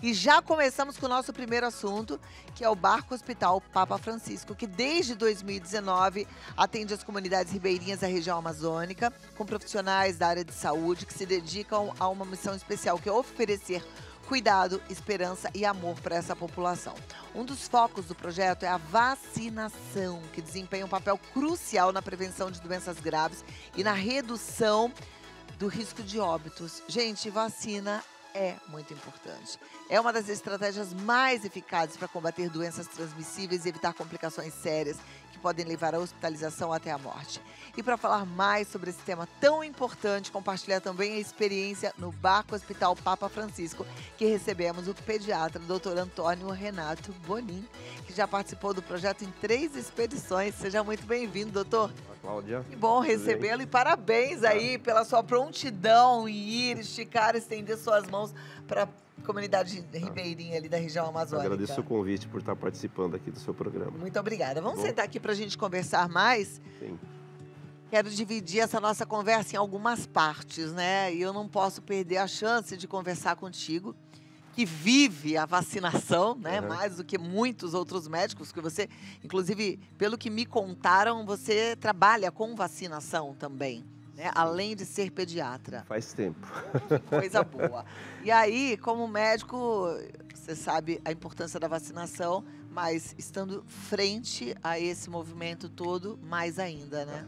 E já começamos com o nosso primeiro assunto, que é o Barco Hospital Papa Francisco, que desde 2019 atende as comunidades ribeirinhas da região amazônica, com profissionais da área de saúde que se dedicam a uma missão especial, que é oferecer cuidado, esperança e amor para essa população. Um dos focos do projeto é a vacinação, que desempenha um papel crucial na prevenção de doenças graves e na redução do risco de óbitos. Gente, vacina é muito importante. É uma das estratégias mais eficazes para combater doenças transmissíveis e evitar complicações sérias que podem levar à hospitalização até a morte. E para falar mais sobre esse tema tão importante, compartilhar também a experiência no Barco Hospital Papa Francisco, que recebemos o pediatra Dr. Antônio Renato Bonin, que já participou do projeto em 3 expedições. Seja muito bem-vindo, doutor. Cláudia. Que bom recebê-lo e parabéns aí pela sua prontidão em ir, esticar, estender suas mãos para a comunidade ribeirinha ali da região amazônica. Agradeço o convite por estar participando aqui do seu programa. Muito obrigada. Vamos sentar aqui para a gente conversar mais? Sim. Quero dividir essa nossa conversa em algumas partes, né? E eu não posso perder a chance de conversar contigo, que vive a vacinação, né? Mais do que muitos outros médicos, que você, inclusive, pelo que me contaram, você trabalha com vacinação também, né? Além de ser pediatra. Faz tempo. Que coisa boa. E aí, como médico, você sabe a importância da vacinação, mas estando frente a esse movimento todo, mais ainda, né?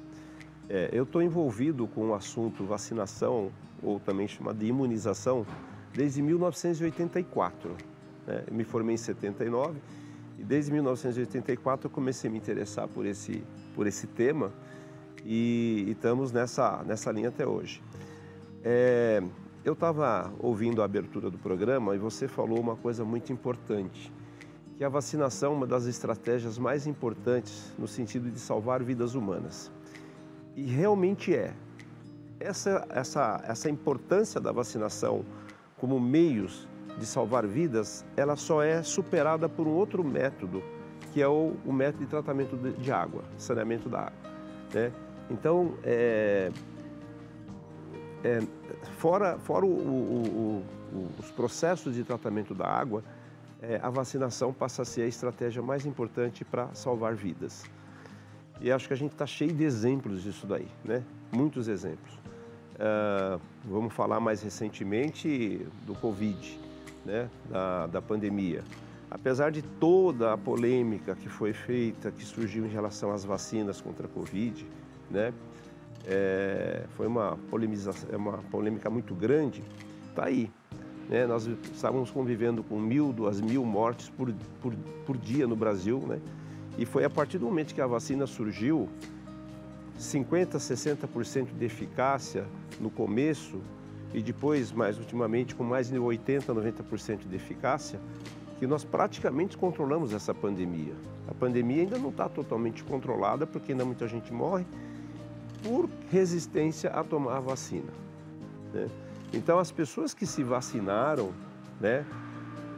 Eu estou envolvido com o assunto vacinação, ou também chamado de imunização, desde 1984. Né? Eu me formei em 79 e desde 1984 eu comecei a me interessar por esse tema e estamos nessa linha até hoje. Eu estava ouvindo a abertura do programa e você falou uma coisa muito importante, que a vacinação é uma das estratégias mais importantes no sentido de salvar vidas humanas. E realmente é. Essa importância da vacinação como meios de salvar vidas, ela só é superada por um outro método, que é o método de tratamento de água, saneamento da água. Né? Então, fora os processos de tratamento da água, a vacinação passa a ser a estratégia mais importante para salvar vidas. E acho que a gente está cheio de exemplos disso daí, né? Muitos exemplos. Vamos falar mais recentemente do Covid, né? Da pandemia. Apesar de toda a polêmica que foi feita, que surgiu em relação às vacinas contra a Covid, né? Foi uma polêmica muito grande, está aí. Né? Nós estávamos convivendo com 1.000, 2.000 mortes por dia no Brasil, né? E foi a partir do momento que a vacina surgiu, 50%, 60% de eficácia no começo e depois, mais ultimamente, com mais de 80%, 90% de eficácia, que nós praticamente controlamos essa pandemia. A pandemia ainda não está totalmente controlada, porque ainda muita gente morre por resistência a tomar a vacina. Né? Então, as pessoas que se vacinaram, né,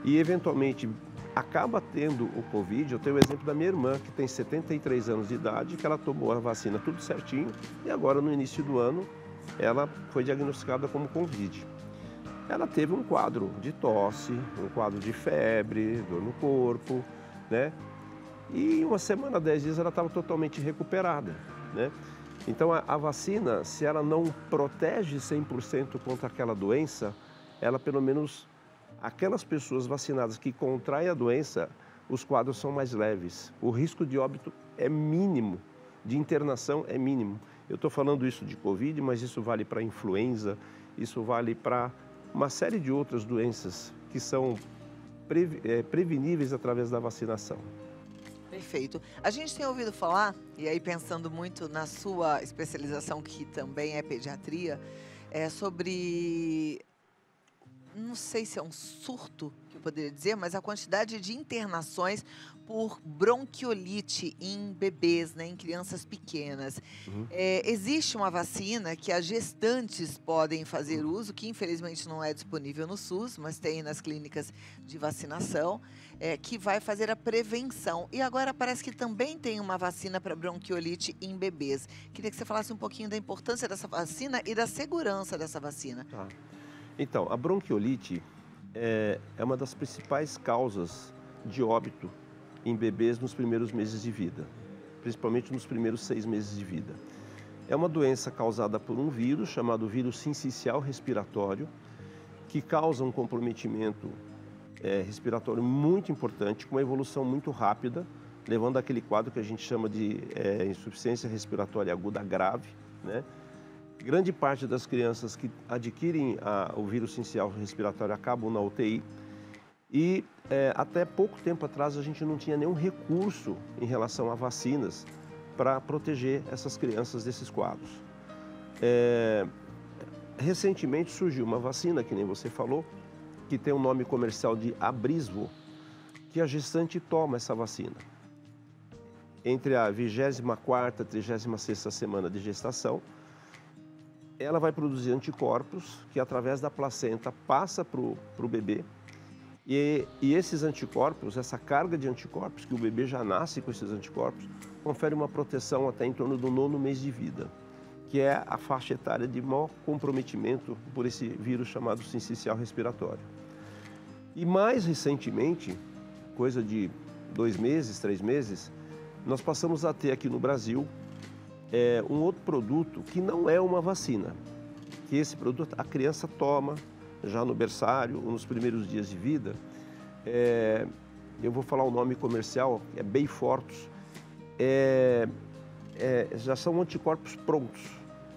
e eventualmente acaba tendo o Covid, eu tenho o exemplo da minha irmã, que tem 73 anos de idade, que ela tomou a vacina tudo certinho, e agora no início do ano ela foi diagnosticada como Covid. Ela teve um quadro de tosse, um quadro de febre, dor no corpo, né? E em uma semana, 10 dias, ela estava totalmente recuperada, né? Então a vacina, se ela não protege 100% contra aquela doença, ela pelo menos, aquelas pessoas vacinadas que contraem a doença, os quadros são mais leves. O risco de óbito é mínimo, de internação é mínimo. Eu estou falando isso de Covid, mas isso vale para influenza, isso vale para uma série de outras doenças que são preveníveis através da vacinação. Perfeito. A gente tem ouvido falar, e aí pensando muito na sua especialização, que também é pediatria, sobre, não sei se é um surto, que eu poderia dizer, mas a quantidade de internações por bronquiolite em bebês, né, em crianças pequenas. Existe uma vacina que as gestantes podem fazer uso, que infelizmente não é disponível no SUS, mas tem nas clínicas de vacinação, que vai fazer a prevenção. E agora parece que também tem uma vacina para bronquiolite em bebês. Queria que você falasse um pouquinho da importância dessa vacina e da segurança dessa vacina. Tá. Então, a bronquiolite, é uma das principais causas de óbito em bebês nos primeiros meses de vida, principalmente nos primeiros 6 meses de vida. É uma doença causada por um vírus chamado vírus sincicial respiratório, que causa um comprometimento respiratório muito importante, com uma evolução muito rápida, levando àquele quadro que a gente chama de insuficiência respiratória aguda grave, né? Grande parte das crianças que adquirem o vírus sincicial respiratório acabam na UTI e até pouco tempo atrás a gente não tinha nenhum recurso em relação a vacinas para proteger essas crianças desses quadros. Recentemente surgiu uma vacina, que nem você falou, que tem o nome comercial de Abrysvo, que a gestante toma essa vacina. Entre a 24ª e 36ª semana de gestação, ela vai produzir anticorpos que, através da placenta, passa para o bebê. E esses anticorpos, essa carga de anticorpos, que o bebê já nasce com esses anticorpos, confere uma proteção até em torno do 9º mês de vida, que é a faixa etária de maior comprometimento por esse vírus chamado sincicial respiratório. E mais recentemente, coisa de 2 meses, 3 meses, nós passamos a ter aqui no Brasil um outro produto que não é uma vacina, que esse produto a criança toma já no berçário ou nos primeiros dias de vida. Eu vou falar o nome comercial, é Beyfortus. Já são anticorpos prontos,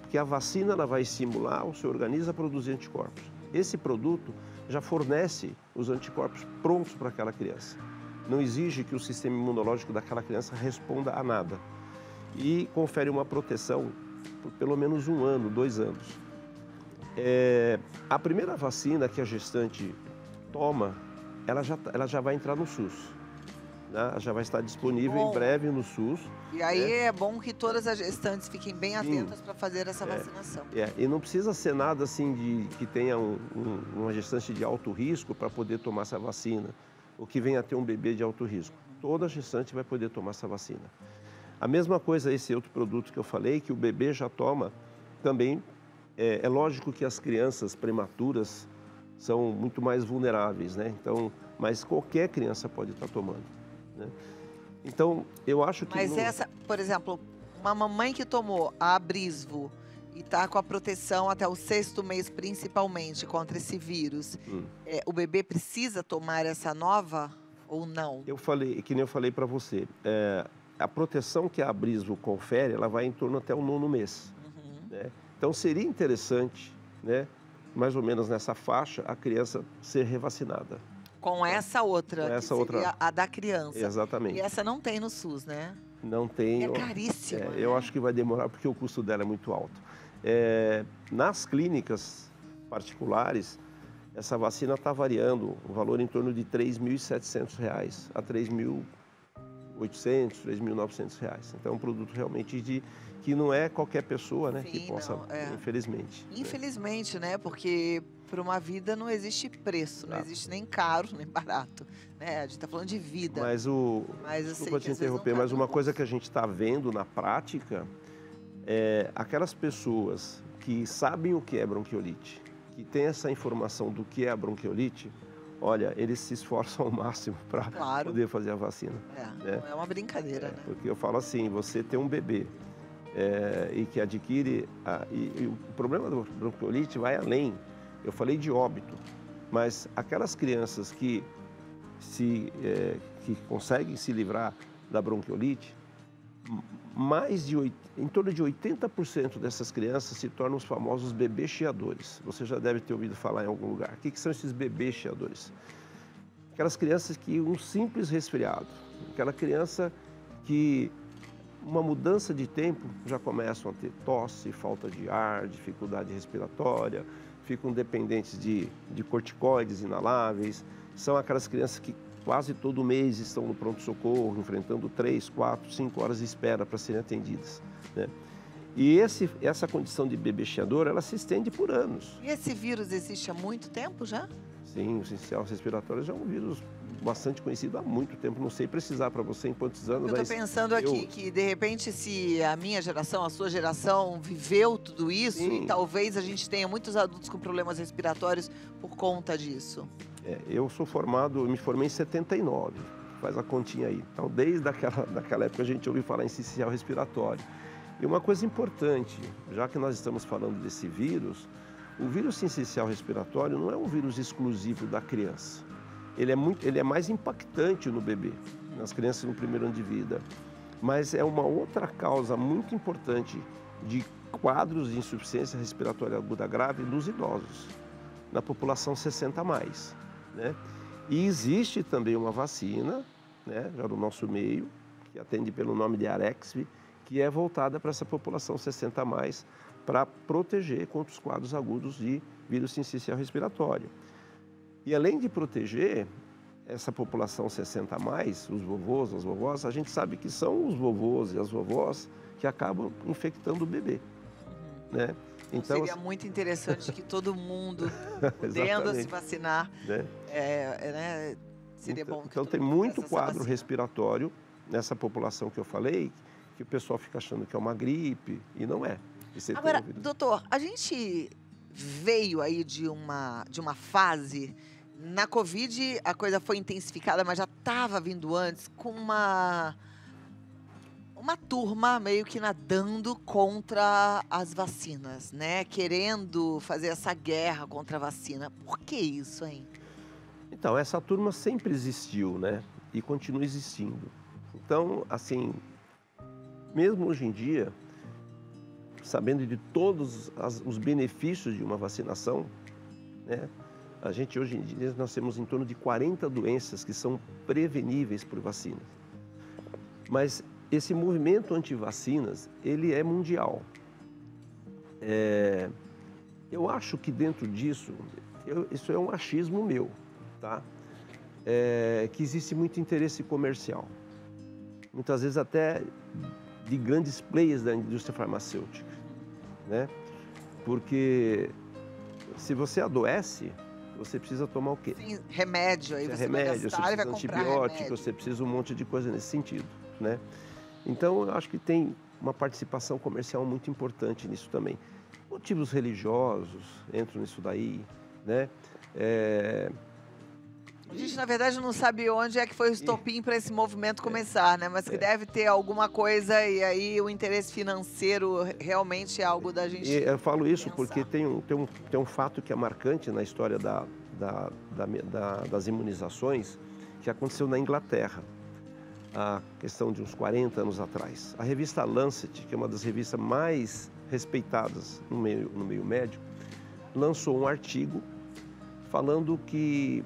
porque a vacina ela vai estimular o seu organismo a produzir anticorpos. Esse produto já fornece os anticorpos prontos para aquela criança. Não exige que o sistema imunológico daquela criança responda a nada. E confere uma proteção por pelo menos 1 ano, 2 anos. A primeira vacina que a gestante toma, ela já vai entrar no SUS, né? Já vai estar disponível em breve no SUS. E aí é bom que todas as gestantes fiquem bem atentas para fazer essa vacinação. E não precisa ser nada assim que tenha uma gestante de alto risco para poder tomar essa vacina, ou que venha a ter um bebê de alto risco. Toda gestante vai poder tomar essa vacina. A mesma coisa esse outro produto que eu falei, que o bebê já toma também. É lógico que as crianças prematuras são muito mais vulneráveis, né? Então, mas qualquer criança pode estar tomando, né? Então, eu acho que... Mas essa, por exemplo, uma mamãe que tomou a Abrysvo e está com a proteção até o 6º mês, principalmente, contra esse vírus, o bebê precisa tomar essa nova ou não? Que nem eu falei para você, a proteção que a Abrysvo confere, ela vai em torno até o 9º mês, né? Então, seria interessante, né, mais ou menos nessa faixa, a criança ser revacinada. Com essa outra, com essa que outra... seria a da criança. Exatamente. E essa não tem no SUS, né? Não tem. E é caríssima. Né? Eu acho que vai demorar porque o custo dela é muito alto. Nas clínicas particulares, essa vacina está variando o valor em torno de R$ 3.700 a R$ 3.800, R$ 3.900. Então, é um produto realmente que não é qualquer pessoa, né, que possa, infelizmente. Infelizmente, né, porque para uma vida não existe preço, não existe nem caro, nem barato, né? A gente está falando de vida. Desculpa te interromper, mas uma coisa que a gente está vendo na prática é aquelas pessoas que sabem o que é bronquiolite, que têm essa informação do que é a bronquiolite, olha, eles se esforçam ao máximo para poder fazer a vacina. Não é uma brincadeira, né? Porque eu falo assim, você tem um bebê e que adquire... E o problema da bronquiolite vai além. Eu falei de óbito, mas aquelas crianças que conseguem se livrar da bronquiolite, em torno de 80% dessas crianças se tornam os famosos bebês chiadores. Você já deve ter ouvido falar em algum lugar. O que são esses bebês chiadores? Aquelas crianças que um simples resfriado, aquela criança que uma mudança de tempo já começam a ter tosse, falta de ar, dificuldade respiratória, ficam dependentes de corticoides inaláveis. São aquelas crianças que quase todo mês estão no pronto-socorro, enfrentando 3, 4, 5 horas de espera para serem atendidas, né? E essa condição de bebê chiador, ela se estende por anos. E esse vírus existe há muito tempo já? Sim, o sincicial respiratório já é um vírus bastante conhecido há muito tempo. Não sei precisar para você em quantos anos. Eu estou pensando aqui que, de repente, se a minha geração, a sua geração viveu tudo isso, e talvez a gente tenha muitos adultos com problemas respiratórios por conta disso. Eu sou formado, eu me formei em 79, faz a continha aí. Então, desde daquela época a gente ouviu falar em sincicial respiratório. E uma coisa importante, já que nós estamos falando desse vírus, o vírus sincicial respiratório não é um vírus exclusivo da criança. Ele é mais impactante no bebê, nas crianças no primeiro ano de vida. Mas é uma outra causa muito importante de quadros de insuficiência respiratória aguda grave nos idosos, na população 60 a mais, né? E existe também uma vacina, né, já no nosso meio, que atende pelo nome de Arexvy, que é voltada para essa população 60 a mais, para proteger contra os quadros agudos de vírus sincicial respiratório. E além de proteger essa população 60 a mais, os vovôs, as vovós, a gente sabe que são os vovôs e as vovós que acabam infectando o bebê, né? Então, seria muito interessante que todo mundo, podendo se vacinar, né? Seria bom. Então tem muito quadro respiratório nessa população que eu falei, que o pessoal fica achando que é uma gripe, e não é. Agora, doutor, a gente veio aí de uma fase, na Covid a coisa foi intensificada, mas já estava vindo antes, com uma turma meio que nadando contra as vacinas, né? Querendo fazer essa guerra contra a vacina. Por que isso, hein? Então, essa turma sempre existiu, né? E continua existindo. Então, assim, mesmo hoje em dia, sabendo de todos os benefícios de uma vacinação, né? A gente hoje em dia, nós temos em torno de 40 doenças que são preveníveis por vacina. Mas esse movimento anti-vacinas, ele é mundial. Eu acho que dentro disso, isso é um achismo meu, tá? Que existe muito interesse comercial. Muitas vezes até de grandes players da indústria farmacêutica, né? Porque se você adoece, você precisa tomar o quê? Sim, remédio, aí você vai gastar, você e vai precisa comprar antibiótico, remédio. você precisa um monte de coisa nesse sentido, né? Então, eu acho que tem uma participação comercial muito importante nisso também. Motivos religiosos entram nisso daí, né? A gente, na verdade, não sabe onde é que foi o estopim para esse movimento começar, né? Mas que deve ter alguma coisa, e aí o interesse financeiro realmente é algo da gente eu falo isso pensar. Porque tem um fato que é marcante na história das imunizações, que aconteceu na Inglaterra, a questão de uns 40 anos atrás. A revista Lancet, que é uma das revistas mais respeitadas no meio médico, lançou um artigo falando que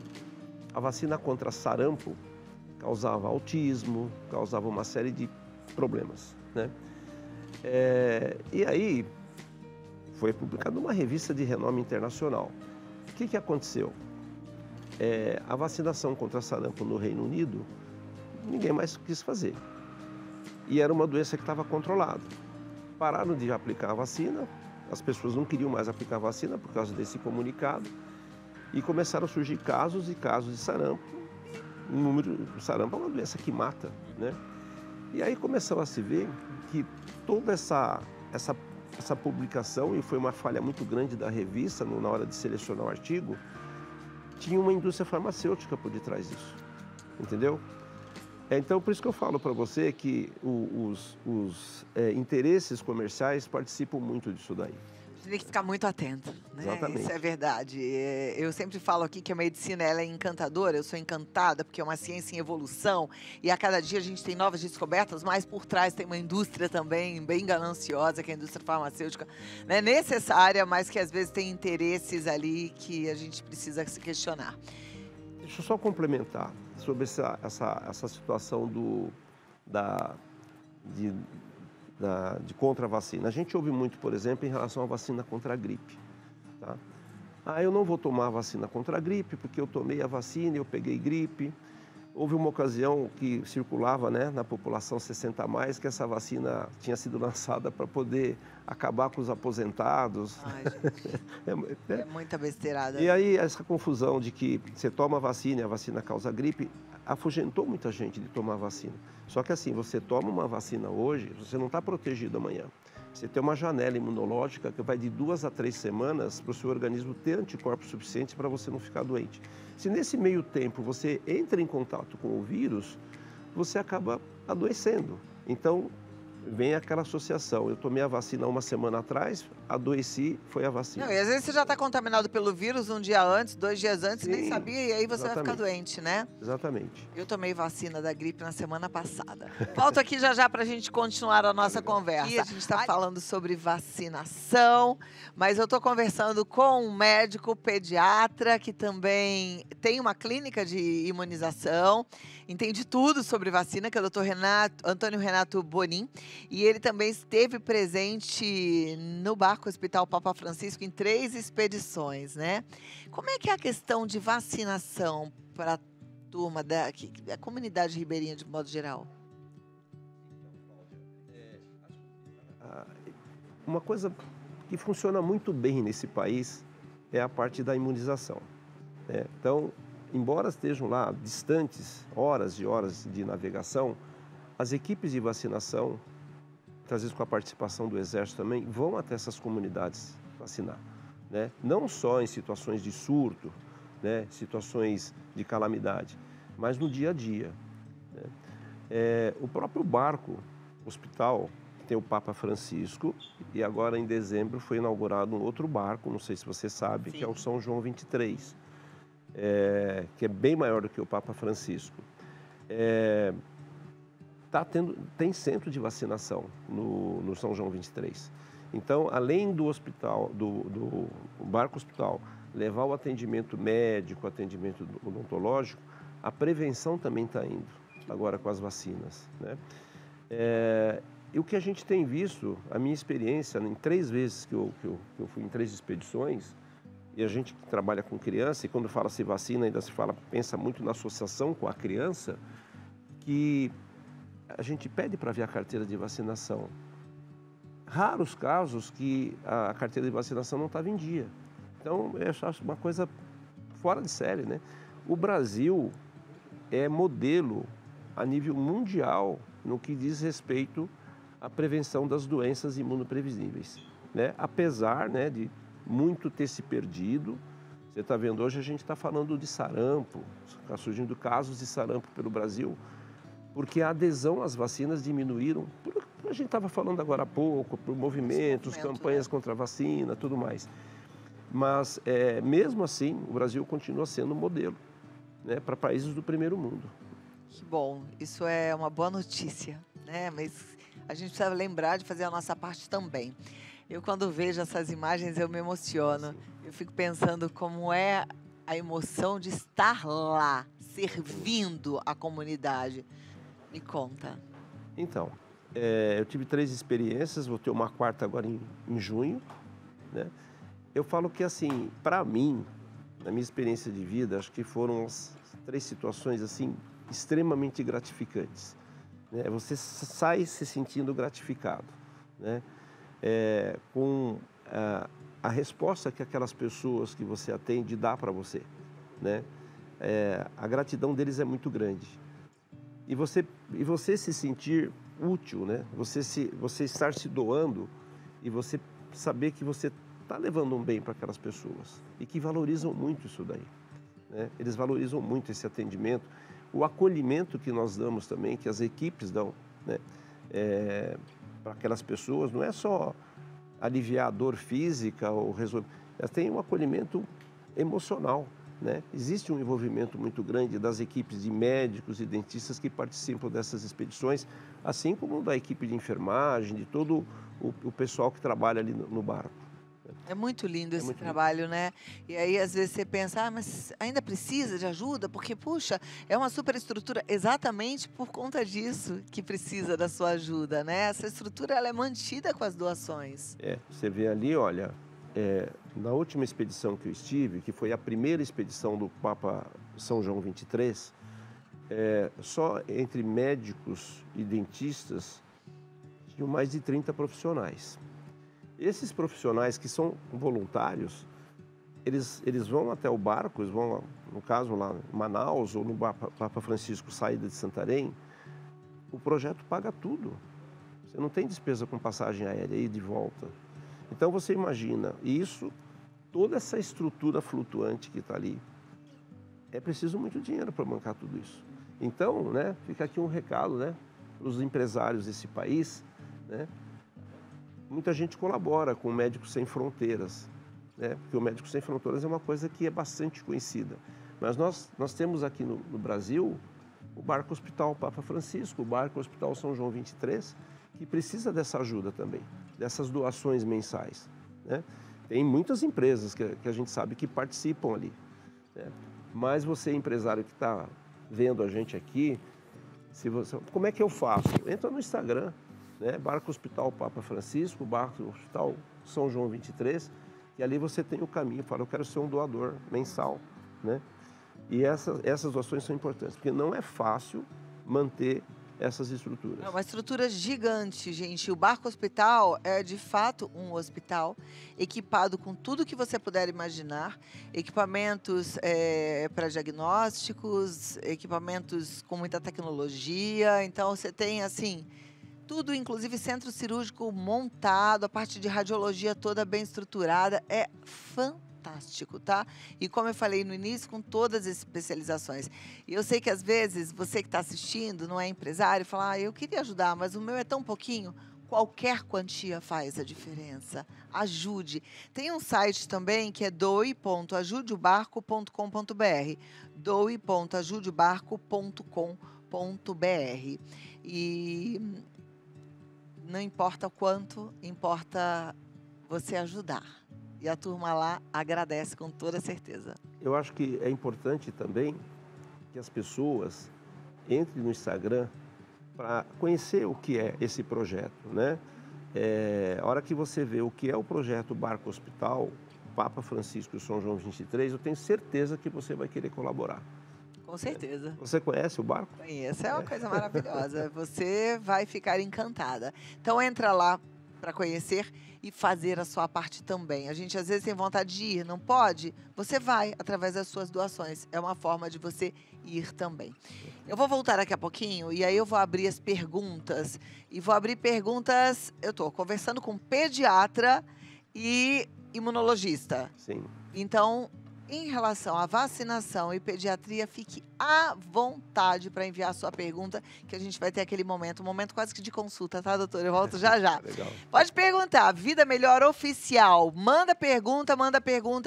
a vacina contra sarampo causava autismo, causava uma série de problemas, né? E aí foi publicado numa revista de renome internacional. O que aconteceu? A vacinação contra sarampo no Reino Unido, ninguém mais quis fazer. E era uma doença que estava controlada. Pararam de aplicar a vacina, as pessoas não queriam mais aplicar a vacina por causa desse comunicado, e começaram a surgir casos e casos de sarampo. O sarampo é uma doença que mata, né? E aí começou a se ver que toda essa publicação, e foi uma falha muito grande da revista na hora de selecionar o artigo, tinha uma indústria farmacêutica por detrás disso, entendeu? Então, por isso que eu falo para você que os interesses comerciais participam muito disso daí. Você tem que ficar muito atento, né? Exatamente. Isso é verdade. Eu sempre falo aqui que a medicina ela é encantadora, eu sou encantada porque é uma ciência em evolução e a cada dia a gente tem novas descobertas, mas por trás tem uma indústria também bem gananciosa, que é a indústria farmacêutica, né? Necessária, mas que às vezes tem interesses ali que a gente precisa se questionar. Deixa eu só complementar sobre essa situação de contra a vacina. A gente ouve muito, por exemplo, em relação à vacina contra a gripe, tá? Eu não vou tomar a vacina contra a gripe porque eu tomei a vacina e eu peguei gripe. Houve uma ocasião que circulava, né, na população 60 a mais, que essa vacina tinha sido lançada para poder acabar com os aposentados. Ai, gente, é muita besteirada. E aí essa confusão de que você toma a vacina e a vacina causa gripe, afugentou muita gente de tomar a vacina. Só que assim, você toma uma vacina hoje, você não está protegido amanhã. Você tem uma janela imunológica que vai de 2 a 3 semanas para o seu organismo ter anticorpos suficientes para você não ficar doente. Se nesse meio tempo você entra em contato com o vírus, você acaba adoecendo. Então, vem aquela associação. Eu tomei a vacina 1 semana atrás, adoeci, foi a vacina. Não, e às vezes você já está contaminado pelo vírus um dia antes, 2 dias antes, Sim, nem sabia, e aí você vai ficar exatamente. doente, né? Exatamente. Eu tomei vacina da gripe na semana passada. Volto aqui já para a gente continuar a nossa conversa. Aqui a gente está falando sobre vacinação, mas eu estou conversando com um médico pediatra que também tem uma clínica de imunização, entende tudo sobre vacina, que é o Dr. Antônio Renato Bonin, e ele também esteve presente no Barco Hospital Papa Francisco em 3 expedições, né? Como é que é a questão de vacinação para a turma da comunidade ribeirinha de modo geral? Uma coisa que funciona muito bem nesse país é a parte da imunização, né? Então, embora estejam lá distantes, horas e horas de navegação, as equipes de vacinação, às vezes com a participação do Exército também, vão até essas comunidades vacinar, né? Não só em situações de surto, né? Situações de calamidade, mas no dia a dia, né? O próprio barco hospital tem o Papa Francisco e agora em dezembro foi inaugurado um outro barco, não sei se você sabe, Sim. que é o São João 23, que é bem maior do que o Papa Francisco. Tem centro de vacinação no São João 23. Então, além do hospital, do barco hospital, levar o atendimento médico, o atendimento odontológico, a prevenção também está indo agora com as vacinas, né? E o que a gente tem visto, a minha experiência, em 3 vezes que eu fui em 3 expedições, e a gente que trabalha com criança, e quando fala-se vacina, ainda se pensa muito na associação com a criança, que a gente pede para ver a carteira de vacinação. Raros casos que a carteira de vacinação não estava em dia. Então, eu acho uma coisa fora de série, né? O Brasil é modelo a nível mundial no que diz respeito à prevenção das doenças imunoprevisíveis, né? Apesar, né, de muito ter se perdido. Você está vendo, hoje a gente está falando de sarampo, está surgindo casos de sarampo pelo Brasil, porque a adesão às vacinas diminuíram, a gente estava falando agora há pouco, por movimentos, campanhas contra a vacina, tudo mais. Mas, mesmo assim, o Brasil continua sendo modelo, né, para países do primeiro mundo. Que bom, isso é uma boa notícia, né? Mas a gente precisa lembrar de fazer a nossa parte também. Eu, quando vejo essas imagens, eu me emociono. Eu fico pensando como é a emoção de estar lá, servindo a comunidade. Me conta. Então, eu tive 3 experiências, vou ter uma 4ª agora em junho, né? Eu falo que, assim, para mim, na minha experiência de vida, acho que foram as 3 situações, assim, extremamente gratificantes, né? Você sai se sentindo gratificado, né? Com a resposta que aquelas pessoas que você atende dá para você, né? A gratidão deles é muito grande. E você se sentir útil, né? Você estar se doando e você saber que você está levando um bem para aquelas pessoas e que valorizam muito isso daí, né? Eles valorizam muito esse atendimento, o acolhimento que nós damos também, que as equipes dão, né? Para aquelas pessoas, não é só aliviar a dor física ou resolver, elas têm um acolhimento emocional, né? Existe um envolvimento muito grande das equipes de médicos e dentistas que participam dessas expedições, assim como da equipe de enfermagem, de todo o pessoal que trabalha ali no barco. É muito lindo esse muito trabalho, né? E aí, às vezes, você pensa, mas ainda precisa de ajuda? Porque, puxa, é uma superestrutura exatamente por conta disso que precisa da sua ajuda, né? Essa estrutura, ela é mantida com as doações. Você vê ali, olha, na última expedição que eu estive, que foi a primeira expedição do Papa São João 23, só entre médicos e dentistas tinham mais de 30 profissionais. Esses profissionais que são voluntários, eles vão até o barco, eles vão, no caso lá em Manaus ou no Papa Francisco, saída de Santarém, o projeto paga tudo. Você não tem despesa com passagem aérea e de volta. Então você imagina isso, toda essa estrutura flutuante que está ali, é preciso muito dinheiro para bancar tudo isso. Então, né, fica aqui um recado, né, para os empresários desse país, né? Muita gente colabora com o Médicos Sem Fronteiras, né, porque o Médicos Sem Fronteiras é uma coisa que é bastante conhecida. Mas nós temos aqui no Brasil o Barco Hospital Papa Francisco, o Barco Hospital São João 23, que precisa dessa ajuda também, dessas doações mensais, né? Tem muitas empresas que a gente sabe que participam ali, né? Mas você, empresário que está vendo a gente aqui, como é que eu faço? Entra no Instagram, né? Barco Hospital Papa Francisco, Barco Hospital São João 23, e ali você tem o caminho, fala, eu quero ser um doador mensal, né? E essas doações são importantes, porque não é fácil manter essas estruturas. É uma estrutura gigante, gente. O Barco Hospital é, de fato, um hospital equipado com tudo que você puder imaginar. Equipamentos para diagnósticos, equipamentos com muita tecnologia. Então, você tem, assim, tudo, inclusive centro cirúrgico montado, a parte de radiologia toda bem estruturada. É fantástico, tá? E como eu falei no início, com todas as especializações. E eu sei que às vezes você que está assistindo, não é empresário, fala, eu queria ajudar, mas o meu é tão pouquinho. Qualquer quantia faz a diferença. Ajude. Tem um site também que é doe.ajudeobarco.com.br. doe.ajudeobarco.com.br. E não importa o quanto, importa você ajudar. E a turma lá agradece com toda certeza. Eu acho que é importante também que as pessoas entrem no Instagram para conhecer o que é esse projeto, né? A hora que você vê o que é o projeto Barco Hospital, Papa Francisco e São João 23, eu tenho certeza que você vai querer colaborar. Com certeza. Você conhece o barco? Conheço, é uma coisa maravilhosa. Você vai ficar encantada. Então entra lá para conhecer e fazer a sua parte também. A gente às vezes tem vontade de ir, não pode? Você vai através das suas doações. É uma forma de você ir também. Eu vou voltar daqui a pouquinho e aí eu vou abrir as perguntas. E vou abrir perguntas... Eu estou conversando com pediatra e imunologista. Sim. Então, em relação à vacinação e pediatria, fique à vontade para enviar a sua pergunta, que a gente vai ter aquele momento, um momento quase que de consulta, tá, doutor? Eu volto já já. Legal. Pode perguntar, Vida Melhor Oficial. Manda pergunta,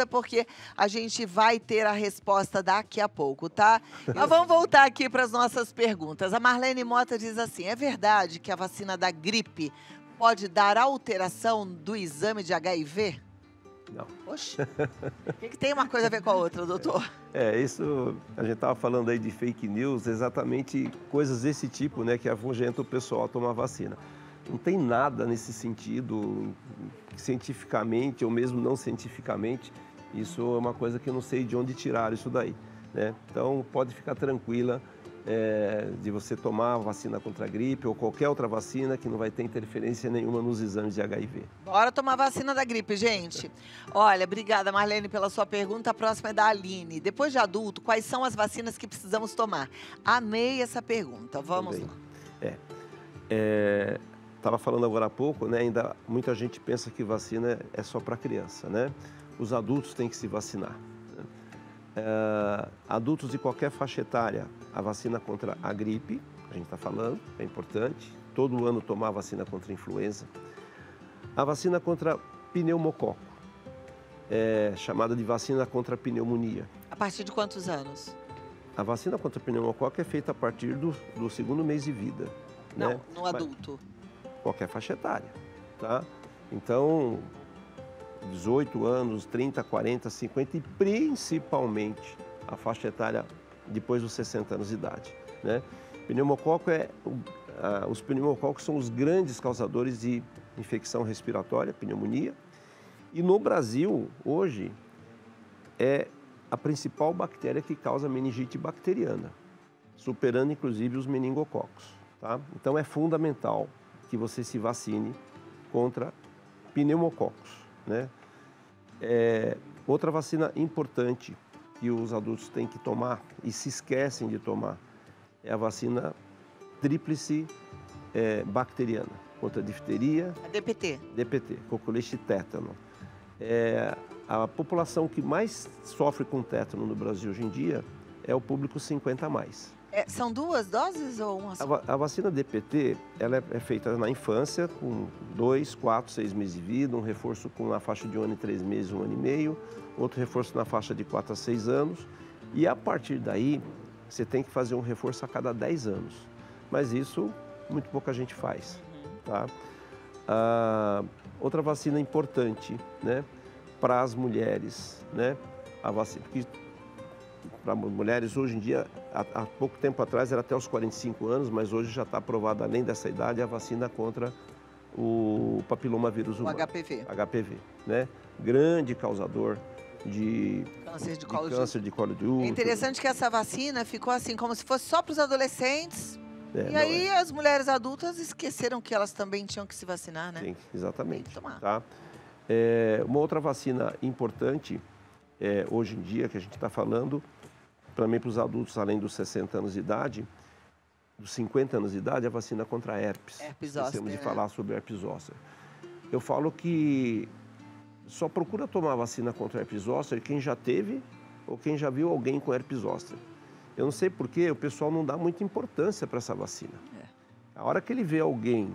porque a gente vai ter a resposta daqui a pouco, tá? Mas vamos voltar aqui para as nossas perguntas. A Marlene Mota diz assim, é verdade que a vacina da gripe pode dar alteração do exame de HIV? Não. Oxe, o que tem uma coisa a ver com a outra, doutor? Isso, a gente estava falando aí de fake news, exatamente coisas desse tipo, né, que afugentam o pessoal a tomar vacina. Não tem nada nesse sentido, cientificamente ou mesmo não cientificamente, isso é uma coisa que eu não sei de onde tirar isso daí, né? Então, pode ficar tranquila de você tomar a vacina contra a gripe ou qualquer outra vacina que não vai ter interferência nenhuma nos exames de HIV. Bora tomar vacina da gripe, gente. Olha, obrigada, Marlene, pela sua pergunta. A próxima é da Aline. Depois de adulto, quais são as vacinas que precisamos tomar? Amei essa pergunta. Vamos lá. Estava falando agora há pouco, né? Ainda muita gente pensa que vacina é só para criança, né? Os adultos têm que se vacinar. Adultos de qualquer faixa etária, a vacina contra a gripe, a gente está falando, é importante. Todo ano tomar a vacina contra a influenza. A vacina contra pneumococo, chamada de vacina contra a pneumonia. A partir de quantos anos? A vacina contra a pneumococo é feita a partir do 2º mês de vida. Não, né? no adulto. Qualquer faixa etária, tá? Então, 18 anos, 30, 40, 50 e principalmente a faixa etária depois dos 60 anos de idade, né? Pneumococo os pneumococos são os grandes causadores de infecção respiratória, pneumonia. E no Brasil, hoje, é a principal bactéria que causa meningite bacteriana, superando inclusive os meningococos, tá? Então é fundamental que você se vacine contra pneumococos, né? Outra vacina importante que os adultos têm que tomar e se esquecem de tomar é a vacina tríplice bacteriana, contra a difteria, A DPT. DPT, coqueluche e tétano. A população que mais sofre com tétano no Brasil hoje em dia é o público 50 a mais. São 2 doses ou uma só? A vacina DPT, ela é feita na infância, com 2, 4, 6 meses de vida, um reforço com na faixa de 1 ano e 3 meses, 1 ano e meio, outro reforço na faixa de 4 a 6 anos, e a partir daí, você tem que fazer um reforço a cada 10 anos. Mas isso, muito pouca gente faz, tá? Outra vacina importante, né, para as mulheres, né, a vacina, porque para mulheres hoje em dia, há pouco tempo atrás era até os 45 anos, mas hoje já está aprovada além dessa idade a vacina contra o papilomavírus humano. O HPV. HPV, né? Grande causador de câncer de colo de útero. É interessante que essa vacina ficou assim, como se fosse só para os adolescentes. E aí as mulheres adultas esqueceram que elas também tinham que se vacinar, né? Sim, exatamente. Tem que tomar. Tá? Uma outra vacina importante, hoje em dia, que a gente está falando, também para os adultos além dos 60 anos de idade, dos 50 anos de idade, a vacina contra a herpes. Herpes zoster, Esquecemos de né? falar sobre herpes zoster. Eu falo que só procura tomar vacina contra herpes zoster quem já teve ou quem já viu alguém com herpes zoster. Eu não sei por que o pessoal não dá muita importância para essa vacina. A hora que ele vê alguém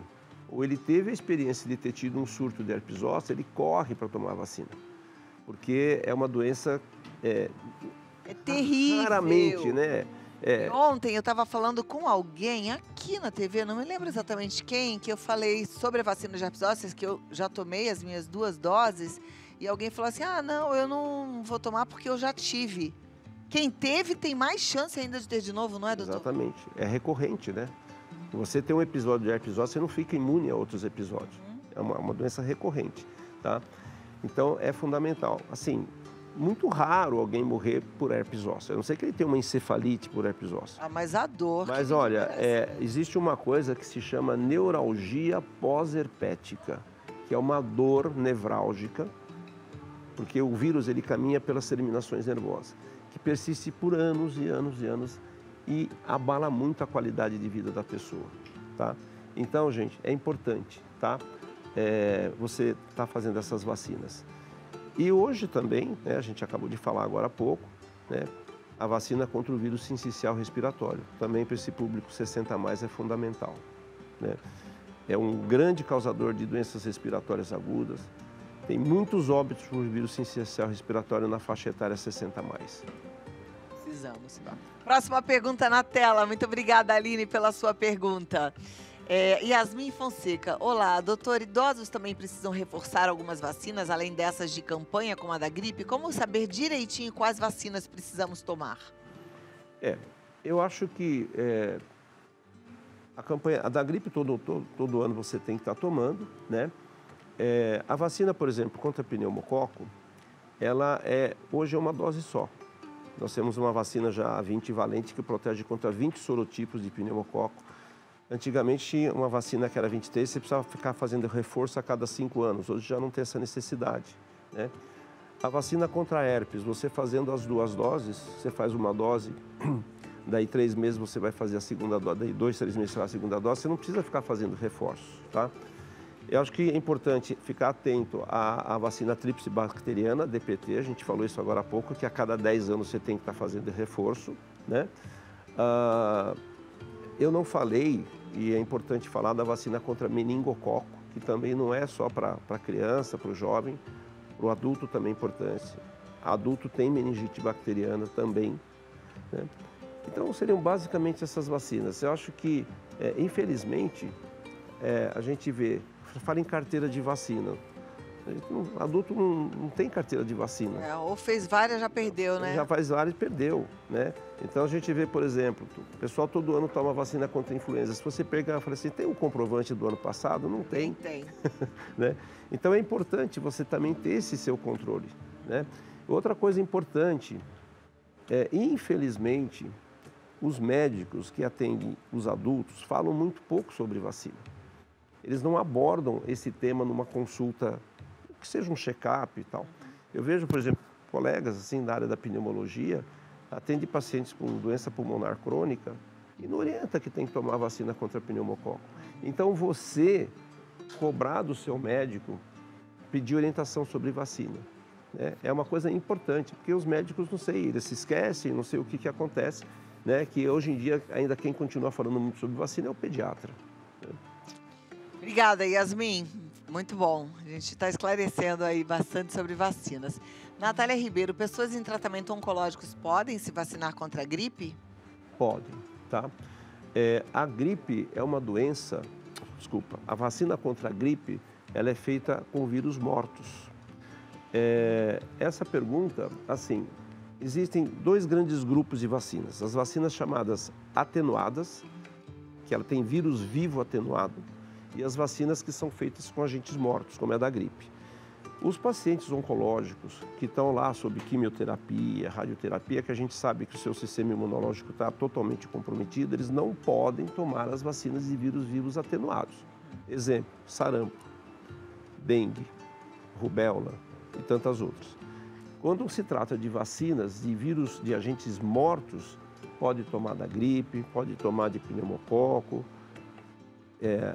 ou ele teve a experiência de ter tido um surto de herpes zoster, ele corre para tomar a vacina. Porque é uma doença terrível. Raramente, né? Ontem eu estava falando com alguém aqui na TV, não me lembro exatamente quem, que eu falei sobre a vacina de herpes zoster, que eu já tomei as minhas 2 doses, e alguém falou assim, não, eu não vou tomar porque eu já tive. Quem teve tem mais chance ainda de ter de novo, não é, doutor? Exatamente. É recorrente, né? Você tem um episódio de herpes zoster, você não fica imune a outros episódios. É uma doença recorrente, tá? Então, é fundamental. Assim, muito raro alguém morrer por herpes zoster. A não ser que ele tenha uma encefalite por herpes zoster. Mas a dor... Mas olha, existe uma coisa que se chama neuralgia pós-herpética, que é uma dor nevrálgica, porque o vírus ele caminha pelas terminações nervosas, que persiste por anos e anos e anos e abala muito a qualidade de vida da pessoa, tá? Então, gente, é importante, tá? Você está fazendo essas vacinas. E hoje também, né, a gente acabou de falar agora há pouco, né, a vacina contra o vírus sincicial respiratório. Também para esse público 60 a mais é fundamental, né? É um grande causador de doenças respiratórias agudas. Tem muitos óbitos por vírus sincicial respiratório na faixa etária 60 a mais. Precisamos. Próxima pergunta na tela. Muito obrigada, Aline, pela sua pergunta. Yasmin Fonseca. Olá, doutor, idosos também precisam reforçar algumas vacinas, além dessas de campanha, como a da gripe? Como saber direitinho quais vacinas precisamos tomar? Eu acho que a da gripe todo ano você tem que estar tomando, né? A vacina, por exemplo, contra pneumococo, ela hoje é uma dose só. Nós temos uma vacina já 20 valente que protege contra 20 sorotipos de pneumococo. Antigamente tinha uma vacina que era 23, você precisava ficar fazendo reforço a cada 5 anos. Hoje já não tem essa necessidade, né? A vacina contra a herpes, você fazendo as 2 doses, você faz uma dose, daí 3 meses você vai fazer a segunda dose, daí 2, 3 meses você faz a segunda dose, você não precisa ficar fazendo reforço, tá? Eu acho que é importante ficar atento à vacina tríplice bacteriana, DPT, a gente falou isso agora há pouco, que a cada 10 anos você tem que estar fazendo reforço, né? Eu não falei, e é importante falar, da vacina contra meningococo, que também não é só para criança, para o jovem, para o adulto também é importante. Adulto tem meningite bacteriana também, né? Então, seriam basicamente essas vacinas. Eu acho que, infelizmente, a gente fala em carteira de vacina. Adulto não tem carteira de vacina. Ou fez várias, já perdeu, né? Já faz várias e perdeu, né? Então a gente vê, por exemplo, o pessoal todo ano toma vacina contra a influenza. Se você pegar e falar assim, tem um comprovante do ano passado? Não tem. Tem. Né? Então é importante você também ter esse seu controle, né? Outra coisa importante infelizmente, os médicos que atendem os adultos falam muito pouco sobre vacina. Eles não abordam esse tema numa consulta, que seja um check-up e tal. Eu vejo, por exemplo, colegas assim da área da pneumologia, atendem pacientes com doença pulmonar crônica e não orienta que tem que tomar vacina contra pneumococo. Então você cobrar do seu médico, pedir orientação sobre vacina. Né? É uma coisa importante, porque os médicos, não sei, eles se esquecem, não sei o que acontece, né? Que hoje em dia, ainda quem continua falando muito sobre vacina é o pediatra. Né? Obrigada, Yasmin. Muito bom. A gente está esclarecendo aí bastante sobre vacinas. Natália Ribeiro, pessoas em tratamento oncológicos podem se vacinar contra a gripe? Podem, tá? A gripe é uma doença, a vacina contra a gripe, ela é feita com vírus mortos. Essa pergunta, assim, existem dois grandes grupos de vacinas. As vacinas chamadas atenuadas, que ela tem vírus vivo atenuado, e as vacinas que são feitas com agentes mortos, como é a da gripe. Os pacientes oncológicos que estão lá sob quimioterapia, radioterapia, que a gente sabe que o seu sistema imunológico está totalmente comprometido, eles não podem tomar as vacinas de vírus vivos atenuados. Exemplo, sarampo, dengue, rubéola e tantas outras. Quando se trata de vacinas de vírus, de agentes mortos, pode tomar da gripe, pode tomar de pneumococo,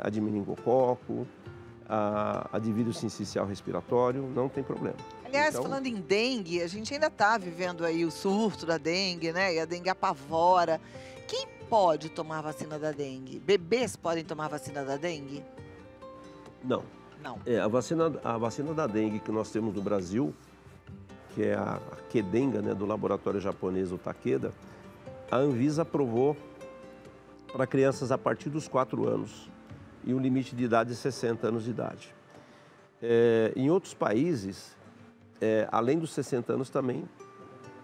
a de meningococo, a de vírus sincicial respiratório, não tem problema. Aliás, falando em dengue, a gente ainda está vivendo aí o surto da dengue, né? E a dengue apavora. Quem pode tomar a vacina da dengue? Bebês podem tomar a vacina da dengue? Não. Não. A vacina da dengue que nós temos no Brasil, que é a Qdenga, né, do laboratório japonês, o Takeda, a Anvisa aprovou para crianças a partir dos 4 anos. E o limite de idade é 60 anos de idade. Em outros países, além dos 60 anos também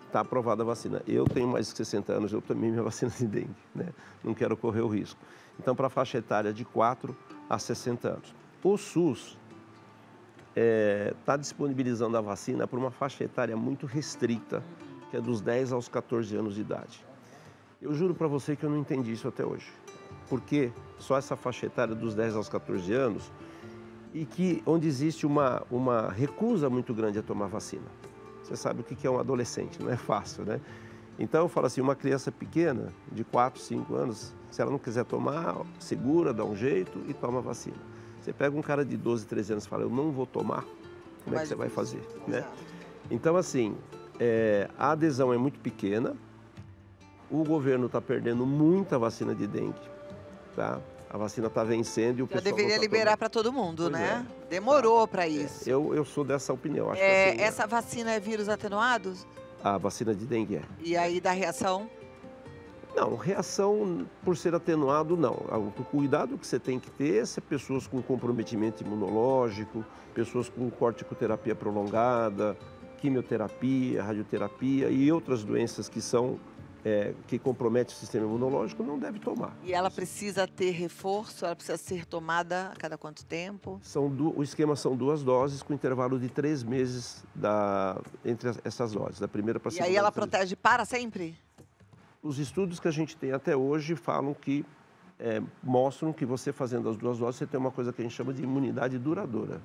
está aprovada a vacina. Eu tenho mais de 60 anos, eu tomei minha vacina de dengue, né? Não quero correr o risco. Então, para a faixa etária de 4 a 60 anos. O SUS está disponibilizando a vacina para uma faixa etária muito restrita, que é dos 10 aos 14 anos de idade. Eu juro para você que eu não entendi isso até hoje. Porque só essa faixa etária dos 10 aos 14 anos e onde existe uma recusa muito grande a tomar vacina. Você sabe o que é um adolescente, não é fácil, né? Então eu falo assim, uma criança pequena, de 4, 5 anos, se ela não quiser tomar, segura, dá um jeito e toma a vacina. Você pega um cara de 12, 13 anos e fala, eu não vou tomar, como é que você vai fazer, né? Então assim, a adesão é muito pequena, o governo está perdendo muita vacina de dengue. Tá? A vacina está vencendo e o pessoal deveria liberar para todo mundo, né? Demorou para isso. Eu sou dessa opinião. Acho que assim, essa vacina é vírus atenuado? A vacina de dengue é. E aí dá reação? Não, reação por ser atenuado, não. O cuidado que você tem que ter é pessoas com comprometimento imunológico, pessoas com corticoterapia prolongada, quimioterapia, radioterapia e outras doenças que são que compromete o sistema imunológico, não deve tomar. E ela precisa ter reforço? Ela precisa ser tomada a cada quanto tempo? O esquema são 2 doses com intervalo de 3 meses entre essas doses, da primeira para a segunda. E aí ela protege para sempre? Os estudos que a gente tem até hoje falam que mostram que você fazendo as 2 doses, você tem uma coisa que a gente chama de imunidade duradoura.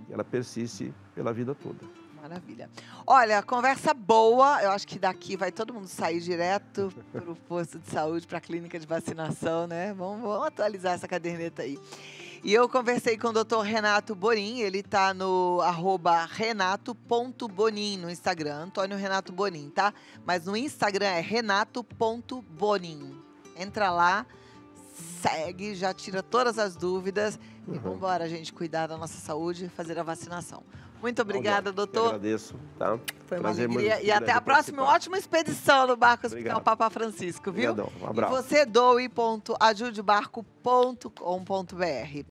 Ela persiste pela vida toda. Maravilha. Olha, conversa boa. Eu acho que daqui vai todo mundo sair direto para o posto de saúde, para a clínica de vacinação, né? Vamos atualizar essa caderneta aí. E eu conversei com o Dr. Renato Bonin, ele está no @renato.bonin no Instagram, Antônio Renato Bonin, tá? Mas no Instagram é renato.bonin. Entra lá, segue, já tira todas as dúvidas e vamos embora, gente, cuidar da nossa saúde e fazer a vacinação. Muito obrigada, doutor. Eu agradeço, tá? Foi uma alegria. E até a próxima ótima expedição no Barco Hospital Papa Francisco, viu? Obrigadão. Um abraço. E você doe.ajudebarco.com.br.